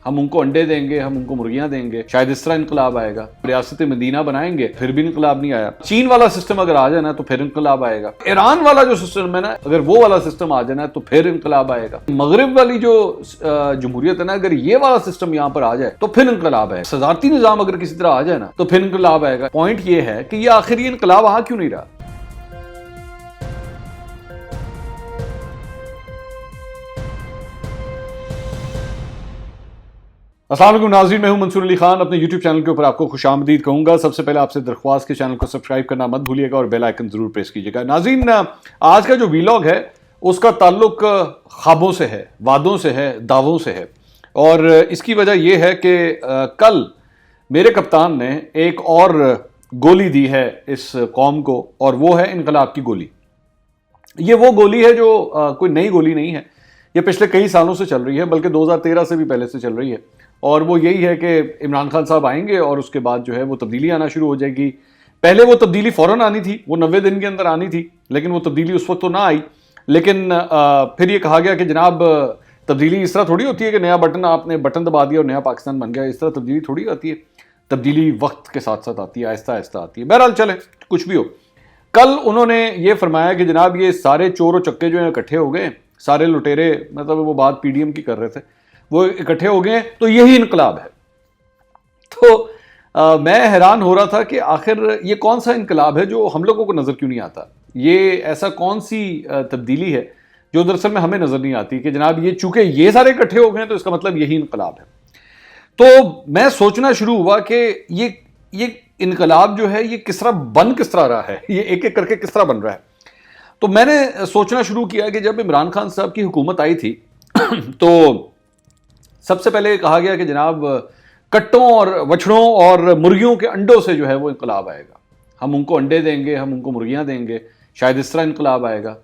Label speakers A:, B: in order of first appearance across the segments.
A: ہم ان کو انڈے دیں گے, ہم ان کو مرغیاں دیں گے, شاید اس طرح انقلاب آئے گا. ریاست مدینہ بنائیں گے, پھر بھی انقلاب نہیں آیا. چین والا سسٹم اگر آ جائے نا تو پھر انقلاب آئے گا. ایران والا جو سسٹم ہے نا, اگر وہ والا سسٹم آ جائے نا تو پھر انقلاب آئے گا. مغرب والی جو جمہوریت ہے نا, اگر یہ والا سسٹم یہاں پر آ جائے تو پھر انقلاب ہے. صدارتی نظام اگر کسی طرح آ جائے نا تو پھر انقلاب آئے گا. پوائنٹ یہ ہے کہ یہ آخر یہ انقلاب آ کیوں نہیں رہا. السلام علیکم ناظرین, میں ہوں منصور علی خان. اپنے یوٹیوب چینل کے اوپر آپ کو خوش آمدید کہوں گا. سب سے پہلے آپ سے درخواست کے چینل کو سبسکرائب کرنا مت بھولیے گا اور بیل آئیکن ضرور پریس کیجیے گا. ناظرین, آج کا جو ویلاگ ہے اس کا تعلق خوابوں سے ہے, وعدوں سے ہے, دعووں سے ہے. اور اس کی وجہ یہ ہے کہ کل میرے کپتان نے ایک اور گولی دی ہے اس قوم کو, اور وہ ہے انقلاب کی گولی. یہ وہ گولی ہے جو کوئی نئی گولی نہیں ہے, یہ پچھلے کئی سالوں سے چل رہی ہے, بلکہ 2013 سے بھی پہلے سے چل رہی ہے. اور وہ یہی ہے کہ عمران خان صاحب آئیں گے اور اس کے بعد جو ہے وہ تبدیلی آنا شروع ہو جائے گی. پہلے وہ تبدیلی فوراً آنی تھی, وہ 90 دن کے اندر آنی تھی, لیکن وہ تبدیلی اس وقت تو نہ آئی. لیکن پھر یہ کہا گیا کہ جناب تبدیلی اس طرح تھوڑی ہوتی ہے کہ نیا بٹن آپ نے بٹن دبا دیا اور نیا پاکستان بن گیا. اس طرح تبدیلی تھوڑی آتی ہے, تبدیلی وقت کے ساتھ ساتھ آتی ہے, آہستہ آہستہ آتی ہے. بہرحال چلیں, کچھ بھی ہو. کل انہوں نے یہ فرمایا کہ جناب یہ سارے چور و چکے جو ہیں اکٹھے ہو گئے, سارے لٹیرے, مطلب وہ بات پی ڈی ایم کی کر رہے تھے, وہ اکٹھے ہو گئے تو یہی انقلاب ہے. تو میں حیران ہو رہا تھا کہ آخر یہ کون سا انقلاب ہے جو ہم لوگوں کو نظر کیوں نہیں آتا. یہ ایسا کون سی تبدیلی ہے جو دراصل میں ہمیں نظر نہیں آتی کہ جناب یہ چونکہ یہ سارے اکٹھے ہو گئے تو اس کا مطلب یہی انقلاب ہے. تو میں سوچنا شروع ہوا کہ یہ انقلاب جو ہے یہ کس طرح بن کس طرح رہا ہے, یہ ایک ایک کر کے کس طرح بن رہا ہے. تو میں نے سوچنا شروع کیا کہ جب عمران خان صاحب کی حکومت آئی تھی تو سب سے پہلے کہا گیا کہ جناب کٹوں اور وچھڑوں اور مرغیوں کے انڈوں سے جو ہے وہ انقلاب آئے گا. ہم ان کو انڈے دیں گے, ہم ان کو مرغیاں دیں گے, شاید اس طرح انقلاب آئے گا.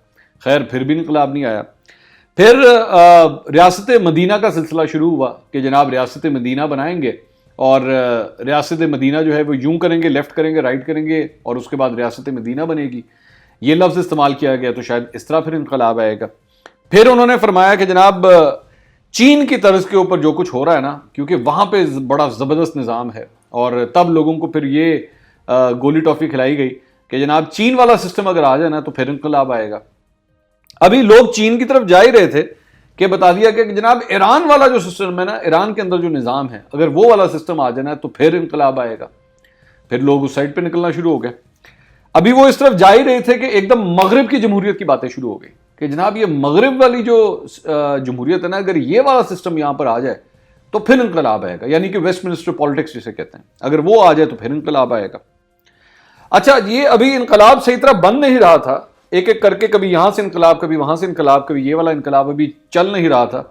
A: خیر پھر بھی انقلاب نہیں آیا. پھر ریاست مدینہ کا سلسلہ شروع ہوا کہ جناب ریاست مدینہ بنائیں گے, اور ریاست مدینہ جو ہے وہ یوں کریں گے, لیفٹ کریں گے, رائٹ کریں گے, اور اس کے بعد ریاست مدینہ بنے گی. یہ لفظ استعمال کیا گیا, تو شاید اس طرح پھر انقلاب آئے گا. پھر انہوں نے فرمایا کہ جناب چین کی طرز کے اوپر جو کچھ ہو رہا ہے نا, کیونکہ وہاں پہ بڑا زبردست نظام ہے, اور تب لوگوں کو پھر یہ گولی ٹافی کھلائی گئی کہ جناب چین والا سسٹم اگر آ جائے نا تو پھر انقلاب آئے گا. ابھی لوگ چین کی طرف جا ہی رہے تھے کہ بتا دیا کہ جناب ایران والا جو سسٹم ہے نا, ایران کے اندر جو نظام ہے, اگر وہ والا سسٹم آ جائے نا تو پھر انقلاب آئے گا. پھر لوگ اس سائڈ پہ نکلنا شروع ہو گئے. ابھی وہ اس طرف جا ہی رہے تھے کہ ایک دم مغرب کی جمہوریت کی باتیں شروع ہو گئی کہ جناب یہ مغرب والی جو جمہوریت ہے نا, اگر یہ والا سسٹم یہاں پر آ جائے تو پھر انقلاب آئے گا, یعنی کہ ویسٹ منسٹر پالیٹکس جسے کہتے ہیں, اگر وہ آ جائے تو پھر انقلاب آئے گا. اچھا, یہ ابھی انقلاب صحیح طرح بن نہیں رہا تھا, ایک ایک کر کے کبھی یہاں سے انقلاب, کبھی وہاں سے انقلاب, کبھی یہ والا انقلاب ابھی چل نہیں رہا تھا.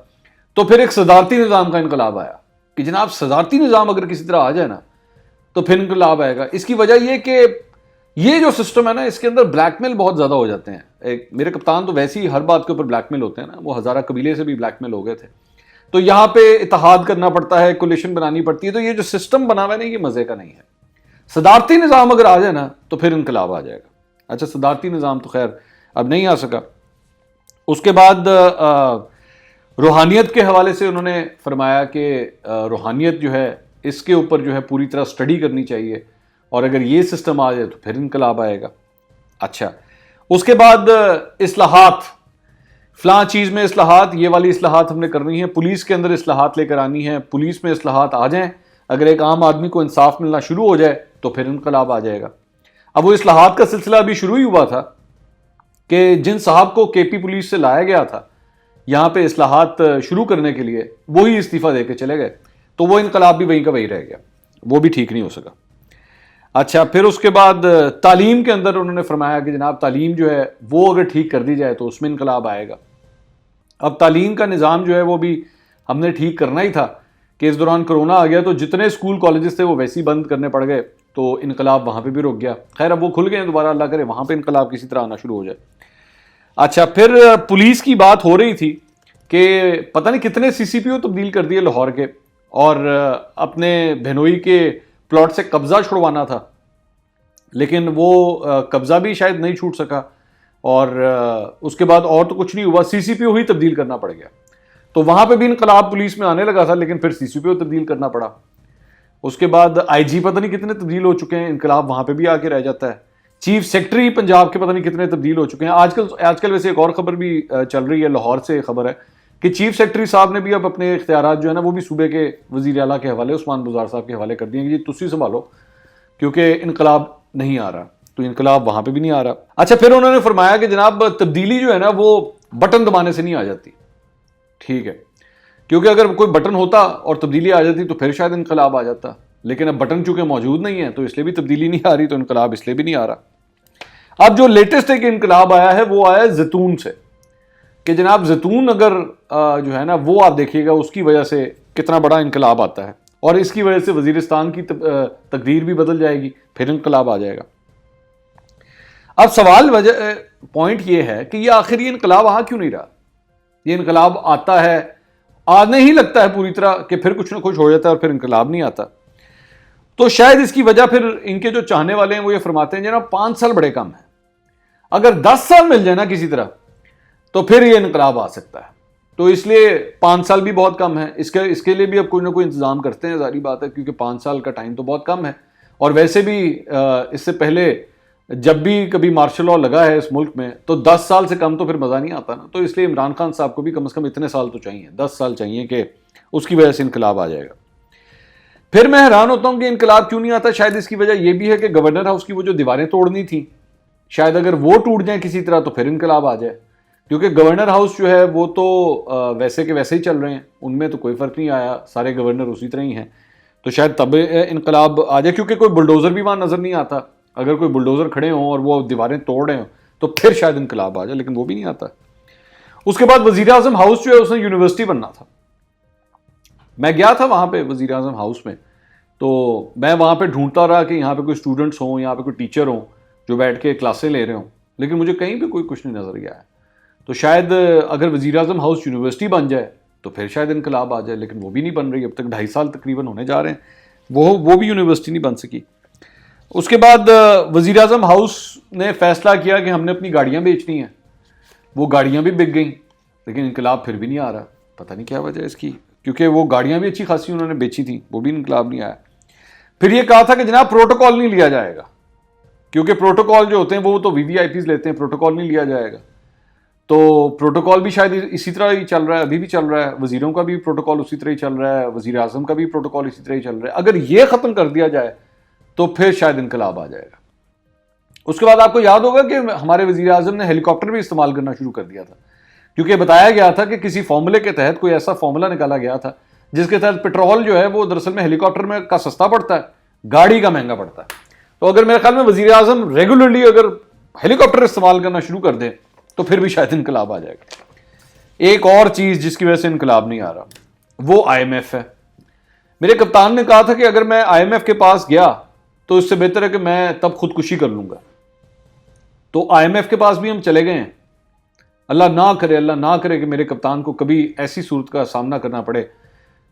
A: تو پھر ایک صدارتی نظام کا انقلاب آیا کہ جناب صدارتی نظام اگر کسی طرح آ جائے نا تو پھر انقلاب آئے گا. اس کی وجہ یہ کہ یہ جو سسٹم ہے نا, اس کے اندر بلیک میل بہت زیادہ ہو جاتے ہیں. میرے کپتان تو ویسے ہی ہر بات کے اوپر بلیک میل ہوتے ہیں نا, وہ ہزارہ قبیلے سے بھی بلیک میل ہو گئے تھے. تو یہاں پہ اتحاد کرنا پڑتا ہے, کولیشن بنانی پڑتی ہے. تو یہ جو سسٹم بنا ہوا ہے نا, یہ مزے کا نہیں ہے. صدارتی نظام اگر آ جائے نا تو پھر انقلاب آ جائے گا. اچھا, صدارتی نظام تو خیر اب نہیں آ سکا. اس کے بعد روحانیت کے حوالے سے انہوں نے فرمایا کہ روحانیت جو ہے اس کے اوپر جو ہے پوری طرح سٹڈی کرنی چاہیے, اور اگر یہ سسٹم آ جائے تو پھر انقلاب آئے گا. اچھا, اس کے بعد اصلاحات, فلاں چیز میں اصلاحات, یہ والی اصلاحات ہم نے کرنی ہے, پولیس کے اندر اصلاحات لے کر آنی ہے, پولیس میں اصلاحات آ جائیں, اگر ایک عام آدمی کو انصاف ملنا شروع ہو جائے تو پھر انقلاب آ جائے گا. اب وہ اصلاحات کا سلسلہ ابھی شروع ہی ہوا تھا کہ جن صاحب کو کے پی پولیس سے لایا گیا تھا یہاں پہ اصلاحات شروع کرنے کے لیے, وہی استعفیٰ دے کے چلے گئے, تو وہ انقلاب بھی وہیں کا وہیں رہ گیا, وہ بھی ٹھیک نہیں ہو سکا. اچھا, پھر اس کے بعد تعلیم کے اندر انہوں نے فرمایا کہ جناب تعلیم جو ہے وہ اگر ٹھیک کر دی جائے تو اس میں انقلاب آئے گا. اب تعلیم کا نظام جو ہے وہ بھی ہم نے ٹھیک کرنا ہی تھا کہ اس دوران کرونا آ گیا تو جتنے اسکول کالجز تھے وہ ویسے ہی بند کرنے پڑ گئے, تو انقلاب وہاں پہ بھی رک گیا. خیر اب وہ کھل گئے ہیں دوبارہ, اللہ کرے وہاں پہ انقلاب کسی طرح آنا شروع ہو جائے. اچھا, پھر پولیس کی بات ہو رہی تھی کہ پتہ نہیں کتنے سی سی پی او تبدیل کر دیے لاہور کے, اور اپنے بہنوئی کے پلاٹ سے قبضہ چھڑوانا تھا, لیکن وہ قبضہ بھی شاید نہیں چھوٹ سکا, اور اس کے بعد اور تو کچھ نہیں ہوا, سی سی پی او ہی تبدیل کرنا پڑ گیا. تو وہاں پہ بھی انقلاب پولیس میں آنے لگا تھا، لیکن پھر سی سی پی او تبدیل کرنا پڑا. اس کے بعد آئی جی پتہ نہیں کتنے تبدیل ہو چکے ہیں، انقلاب وہاں پہ بھی آ کے رہ جاتا ہے. چیف سیکرٹری پنجاب کے پتہ نہیں کتنے تبدیل ہو چکے ہیں. آج کل ویسے ایک اور خبر بھی چل رہی ہے، لاہور سے خبر ہے کہ چیف سیکرٹری صاحب نے بھی اب اپنے اختیارات جو ہے نا وہ بھی صوبے کے وزیر اعلیٰ کے حوالے، عثمان بزار صاحب کے حوالے کر دیے کہ یہ تسی سنبھالو، کیونکہ انقلاب نہیں آ رہا. تو انقلاب وہاں پہ بھی نہیں آ رہا. اچھا، پھر انہوں نے فرمایا کہ جناب تبدیلی جو ہے نا وہ بٹن دبانے سے نہیں آ جاتی. ٹھیک ہے، کیونکہ اگر کوئی بٹن ہوتا اور تبدیلی آ جاتی تو پھر شاید انقلاب آ جاتا، لیکن اب بٹن چونکہ موجود نہیں ہے تو اس لیے بھی تبدیلی نہیں آ رہی، تو انقلاب اس لیے بھی نہیں آ رہا. اب جو لیٹسٹ ایک انقلاب آیا ہے وہ آیا زیتون سے، کہ جناب زیتون اگر جو ہے نا وہ آپ دیکھیے گا اس کی وجہ سے کتنا بڑا انقلاب آتا ہے، اور اس کی وجہ سے وزیرستان کی تقدیر بھی بدل جائے گی، پھر انقلاب آ جائے گا. اب سوال پوائنٹ یہ ہے کہ یہ آخر یہ انقلاب آ کیوں نہیں رہا؟ یہ انقلاب آتا ہے، آنے ہی لگتا ہے پوری طرح کہ پھر کچھ نہ کچھ ہو جاتا ہے اور پھر انقلاب نہیں آتا. تو شاید اس کی وجہ پھر ان کے جو چاہنے والے ہیں وہ یہ فرماتے ہیں جناب 5 سال بڑے کم ہیں، اگر 10 سال مل جائے نا کسی طرح تو پھر یہ انقلاب آ سکتا ہے. تو اس لیے 5 سال بھی بہت کم ہے، اس کے لیے بھی اب کوئی نہ کوئی انتظام کرتے ہیں، ظاہری بات ہے، کیونکہ 5 سال کا ٹائم تو بہت کم ہے. اور ویسے بھی اس سے پہلے جب بھی کبھی مارشل لاء لگا ہے اس ملک میں تو 10 سال سے کم تو پھر مزہ نہیں آتا نا. تو اس لیے عمران خان صاحب کو بھی کم از کم اتنے سال تو چاہیے، 10 سال چاہیے کہ اس کی وجہ سے انقلاب آ جائے گا. پھر میں حیران ہوتا ہوں کہ انقلاب کیوں نہیں آتا. شاید اس کی وجہ یہ بھی ہے کہ گورنر ہاؤس کی وہ جو دیواریں توڑنی تھیں، شاید اگر وہ ٹوٹ جائیں کسی طرح تو پھر انقلاب آ جائے، کیونکہ گورنر ہاؤس جو ہے وہ تو ویسے کے ویسے ہی چل رہے ہیں، ان میں تو کوئی فرق نہیں آیا، سارے گورنر اسی طرح ہی ہیں. تو شاید تب انقلاب آ جائے، کیونکہ کوئی بلڈوزر بھی وہاں نظر نہیں آتا. اگر کوئی بلڈوزر کھڑے ہوں اور وہ دیواریں توڑ رہے ہوں تو پھر شاید انقلاب آ جائے، لیکن وہ بھی نہیں آتا. اس کے بعد وزیر اعظم ہاؤس جو ہے اس نے یونیورسٹی بننا تھا. میں گیا تھا وہاں پہ وزیر اعظم ہاؤس میں، تو میں وہاں پہ ڈھونڈتا رہا کہ یہاں پہ کوئی اسٹوڈنٹس ہوں، یہاں پہ کوئی ٹیچر ہوں جو بیٹھ کے کلاسیں لے رہے ہوں، لیکن مجھے کہیں پہ کوئی کچھ نہیں نظر گیا ہے. تو شاید اگر وزیر اعظم ہاؤس یونیورسٹی بن جائے تو پھر شاید انقلاب آ جائے، لیکن وہ بھی نہیں بن رہی. اب تک 2.5 سال تقریباً ہونے جا رہے ہیں، وہ بھی یونیورسٹی نہیں بن سکی. اس کے بعد وزیر اعظم ہاؤس نے فیصلہ کیا کہ ہم نے اپنی گاڑیاں بیچنی ہیں، وہ گاڑیاں بھی بک گئیں، لیکن انقلاب پھر بھی نہیں آ رہا. پتہ نہیں کیا وجہ ہے اس کی، کیونکہ وہ گاڑیاں بھی اچھی خاصی انہوں نے بیچی تھیں، وہ بھی انقلاب نہیں آیا. پھر یہ کہا تھا کہ جناب پروٹوکول نہیں لیا جائے گا، کیونکہ پروٹوکول جو ہوتے ہیں وہ تو وی وی آئی پیز لیتے ہیں، پروٹوکول نہیں لیا جائے گا. تو پروٹوکول بھی شاید اسی طرح ہی چل رہا ہے، ابھی بھی چل رہا ہے، وزیروں کا بھی پروٹوکول اسی طرح ہی چل رہا ہے، وزیر اعظم کا بھی پروٹوکول اسی طرح ہی چل رہا ہے. اگر یہ ختم کر دیا جائے تو پھر شاید انقلاب آ جائے گا. اس کے بعد آپ کو یاد ہوگا کہ ہمارے وزیر اعظم نے ہیلی کاپٹر بھی استعمال کرنا شروع کر دیا تھا، کیونکہ بتایا گیا تھا کہ کسی فارمولے کے تحت، کوئی ایسا فارمولا نکالا گیا تھا جس کے تحت پیٹرول جو ہے وہ دراصل میں ہیلی کاپٹر میں کا سستا پڑتا ہے، گاڑی کا مہنگا پڑتا ہے. تو اگر میرے خیال میں وزیر اعظم ریگولرلی اگر ہیلی کاپٹر استعمال کرنا شروع کر دیں تو پھر بھی شاید انقلاب آ جائے گا. ایک اور چیز جس کی وجہ سے انقلاب نہیں آ رہا وہ آئی ایم ایف ہے. میرے کپتان نے کہا تھا کہ اگر میں آئی ایم ایف کے پاس گیا تو اس سے بہتر ہے کہ میں تب خودکشی کر لوں گا. تو آئی ایم ایف کے پاس بھی ہم چلے گئے ہیں. اللہ نہ کرے کہ میرے کپتان کو کبھی ایسی صورت کا سامنا کرنا پڑے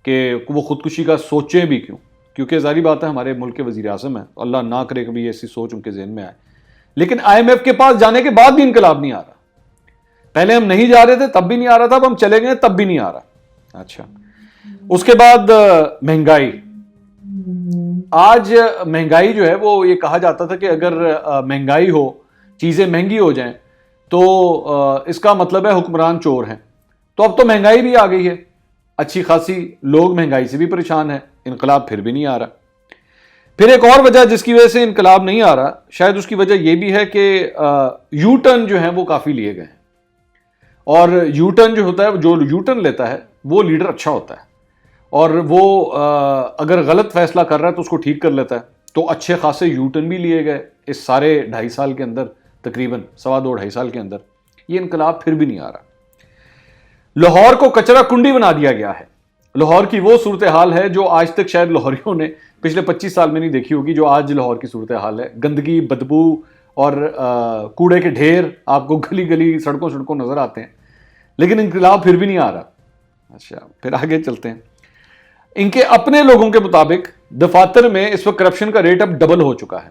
A: کہ وہ خودکشی کا سوچیں بھی کیوں، کیونکہ ظاہری بات ہے ہمارے ملک کے وزیر اعظم ہیں، اللہ نہ کرے کبھی ایسی سوچ ان کے ذہن میں آئے. لیکن آئی ایم ایف کے پاس جانے کے بعد بھی انقلاب نہیں آ رہا. پہلے ہم نہیں جا رہے تھے تب بھی نہیں آ رہا تھا، اب ہم چلے گئے تب بھی نہیں آ رہا. اچھا، اس کے بعد مہنگائی. آج مہنگائی جو ہے وہ یہ کہا جاتا تھا کہ اگر مہنگائی ہو، چیزیں مہنگی ہو جائیں تو اس کا مطلب ہے حکمران چور ہیں. تو اب تو مہنگائی بھی آ گئی ہے اچھی خاصی، لوگ مہنگائی سے بھی پریشان ہیں، انقلاب پھر بھی نہیں آ رہا. پھر ایک اور وجہ جس کی وجہ سے انقلاب نہیں آ رہا، شاید اس کی وجہ یہ بھی ہے کہ یو ٹرن جو ہیں وہ کافی لیے گئے ہیں. اور یو ٹرن جو ہوتا ہے، جو یو ٹرن لیتا ہے وہ لیڈر اچھا ہوتا ہے، اور وہ اگر غلط فیصلہ کر رہا ہے تو اس کو ٹھیک کر لیتا ہے. تو اچھے خاصے یو ٹرن بھی لیے گئے اس سارے 2.5 سال کے اندر، تقریباً 2.5 سال کے اندر. یہ انقلاب پھر بھی نہیں آ رہا. لاہور کو کچرا کنڈی بنا دیا گیا ہے. لاہور کی وہ صورتحال ہے جو آج تک شاید لاہوریوں نے پچھلے 25 سال میں نہیں دیکھی ہوگی، جو آج لاہور کی صورتحال ہے. گندگی، بدبو اور کوڑے کے ڈھیر آپ کو گلی گلی سڑکوں نظر آتے ہیں، لیکن انقلاب پھر بھی نہیں آ رہا. اچھا، پھر آگے چلتے ہیں. ان کے اپنے لوگوں کے مطابق دفاتر میں اس وقت کرپشن کا ریٹ اب ڈبل ہو چکا ہے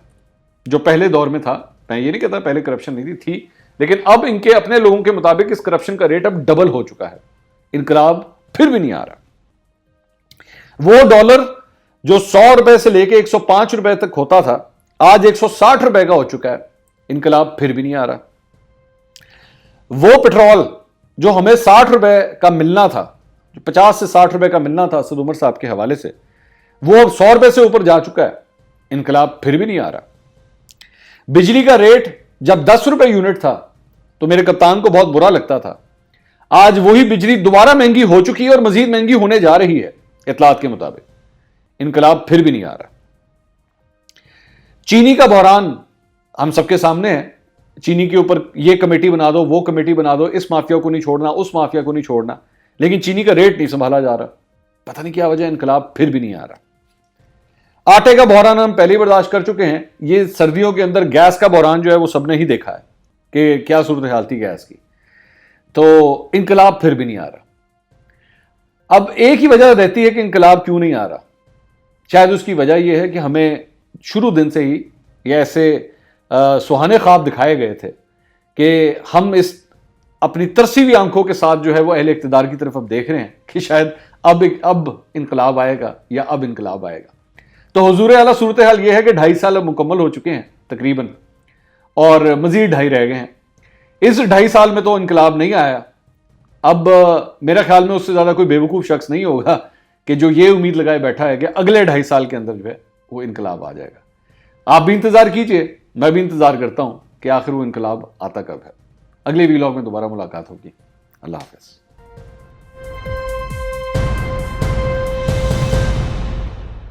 A: جو پہلے دور میں تھا. میں یہ نہیں کہتا پہلے کرپشن نہیں تھی، لیکن اب ان کے اپنے لوگوں کے مطابق اس کرپشن کا ریٹ اب ڈبل ہو چکا ہے. انقلاب پھر بھی نہیں آ رہا. وہ ڈالر جو 100 روپے سے لے کے 105 روپے تک ہوتا تھا آج 160 روپے کا ہو چکا ہے. انقلاب پھر بھی نہیں آ رہا. وہ پٹرول جو ہمیں 60 روپے کا ملنا تھا, جو 50 سے 60 روپے کا ملنا تھا اسد عمر صاحب کے حوالے سے, وہ اب 100 روپے سے اوپر جا چکا ہے. انقلاب پھر بھی نہیں آ رہا. بجلی کا ریٹ جب 10 روپے یونٹ تھا تو میرے کپتان کو بہت برا لگتا تھا. آج وہی بجلی دوبارہ مہنگی ہو چکی ہے اور مزید مہنگی ہونے جا رہی ہے اطلاعات کے مطابق. انقلاب پھر بھی نہیں آ رہا. چینی کا بحران ہم سب کے سامنے ہے. چینی کے اوپر یہ کمیٹی بنا دو, وہ کمیٹی بنا دو, اس مافیا کو نہیں چھوڑنا, اس مافیا کو نہیں چھوڑنا, لیکن چینی کا ریٹ نہیں سنبھالا جا رہا. پتہ نہیں کیا وجہ, انقلاب پھر بھی نہیں آ رہا. آٹے کا بحران ہم پہلے برداشت کر چکے ہیں. یہ سردیوں کے اندر گیس کا بحران جو ہے وہ سب نے ہی دیکھا ہے کہ کیا صورتحال تھی گیس کی. تو انقلاب پھر بھی نہیں آ رہا. اب ایک ہی وجہ رہتی ہے کہ انقلاب کیوں نہیں آ رہا. شاید اس کی وجہ یہ ہے کہ ہمیں شروع دن سے ہی یہ ایسے سہانے خواب دکھائے گئے تھے کہ ہم اس اپنی ترسی ہوئی آنکھوں کے ساتھ جو ہے وہ اہل اقتدار کی طرف اب دیکھ رہے ہیں کہ شاید اب انقلاب آئے گا یا اب انقلاب آئے گا. تو حضور اعلیٰ صورتحال یہ ہے کہ 2.5 سال اب مکمل ہو چکے ہیں تقریباً, اور مزید 2.5 رہ گئے ہیں. اس 2.5 سال میں تو انقلاب نہیں آیا. اب میرا خیال میں اس سے زیادہ کوئی بیوقوف شخص نہیں ہوگا کہ جو یہ امید لگائے بیٹھا ہے کہ اگلے 2.5 سال کے اندر جو ہے وہ انقلاب آ جائے گا. آپ بھی انتظار کیجئے, میں بھی انتظار کرتا ہوں کہ آخر وہ انقلاب آتا کب ہے. اگلے ویلاگ میں دوبارہ ملاقات ہوگی. اللہ حافظ.